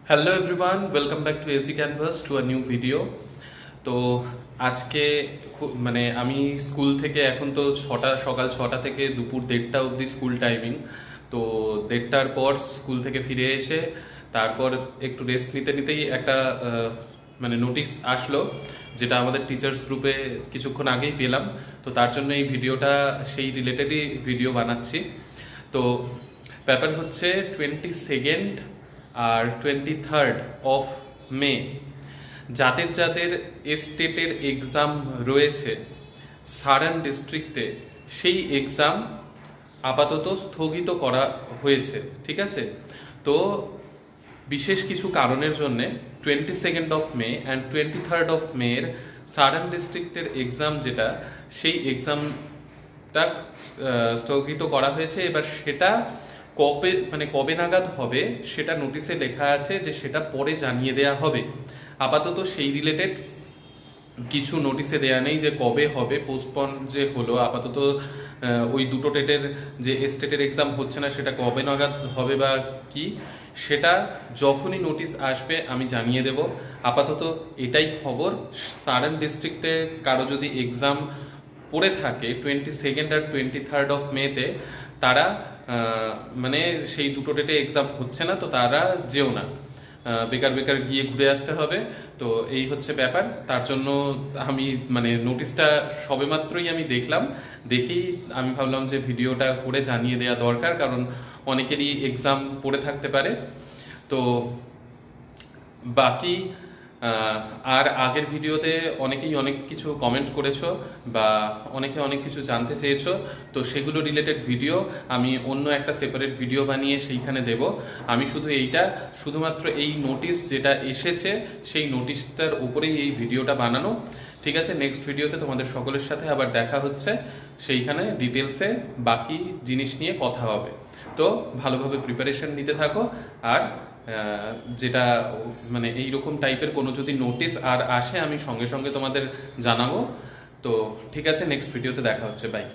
Hello everyone, welcome back to AC canvas to a new video. তো আজকে মানে আমি স্কুল থেকে এখন তো সকাল 6টা থেকে দুপুর 1:30 অবধি স্কুল টাইমিং। তো 1:30টার পর স্কুল থেকে ফিরে এসে তারপর একটু রেস্ট নিতে নিতেই একটা মানে নোটিশ আসলো, যেটা আমাদের টিচার্স গ্রুপে কিছুক্ষণ আগেই পেলাম। তো তার জন্য এই ভিডিওটা সেই রিলেটেডই ভিডিও বানাচ্ছি। তো ব্যাপার হচ্ছে 22 আর 23 অফ মে যাদের যাদের স্টেটের এক্সাম রয়েছে সারান ডিস্ট্রিক্টে, সেই এক্সাম আপাতত স্থগিত করা হয়েছে। ঠিক আছে, তো বিশেষ কিছু কারণের জন্য 22 অফ মে অ্যান্ড 23 অফ মের সারান ডিস্ট্রিক্টের এক্সাম যেটা, সেই এক্সামটা স্থগিত করা হয়েছে। এবার সেটা কবে নাগাদ হবে সেটা নোটিশে লেখা আছে যে সেটা পরে জানিয়ে দেয়া হবে। আপাতত সেই রিলেটেড কিছু নোটিশে দেয়া নেই যে কবে হবে। পোস্টপন যে হলো আপাতত ওই দুটো টেটের যে স্টেটের এক্সাম হচ্ছে না সেটা কবে নাগাদ হবে বা কি, সেটা যখনই নোটিশ আসবে আমি জানিয়ে দেব। আপাতত এটাই খবর। সারেন ডিস্ট্রিক্টে কারো যদি এক্সাম পড়ে থাকে 22 আর 23 অফ মেতে, তারা মানে সেই দুটো ডেটে এক্সাম হচ্ছে না, তো তারা যেও না, বেকার বেকার গিয়ে ঘুরে আসতে হবে। তো এই হচ্ছে ব্যাপার। তার জন্য আমি মানে নোটিশটা সবেমাত্রই আমি দেখলাম, দেখেই আমি ভাবলাম যে ভিডিওটা করে জানিয়ে দেওয়া দরকার, কারণ অনেকেরই এক্সাম পড়ে থাকতে পারে। তো বাকি আর আগের ভিডিওতে অনেকেই অনেক কিছু কমেন্ট করেছো বা অনেকে অনেক কিছু জানতে চেয়েছো, তো সেগুলো রিলেটেড ভিডিও আমি অন্য একটা সেপারেট ভিডিও বানিয়ে সেইখানে দেব। আমি শুধুমাত্র এই নোটিশ যেটা এসেছে সেই নোটিশটার উপরেই এই ভিডিওটা বানানো। ঠিক আছে, নেক্সট ভিডিওতে তোমাদের সকলের সাথে আবার দেখা হচ্ছে, সেইখানে ডিটেলসে বাকি জিনিস নিয়ে কথা হবে। তো ভালোভাবে প্রিপারেশন নিতে থাকো। আর যেটা মানে এইরকম টাইপের কোনো যদি নোটিশ আর আসে আমি সঙ্গে সঙ্গে তোমাদের জানাবো। তো ঠিক আছে, নেক্সট ভিডিওতে দেখা হচ্ছে, বাই।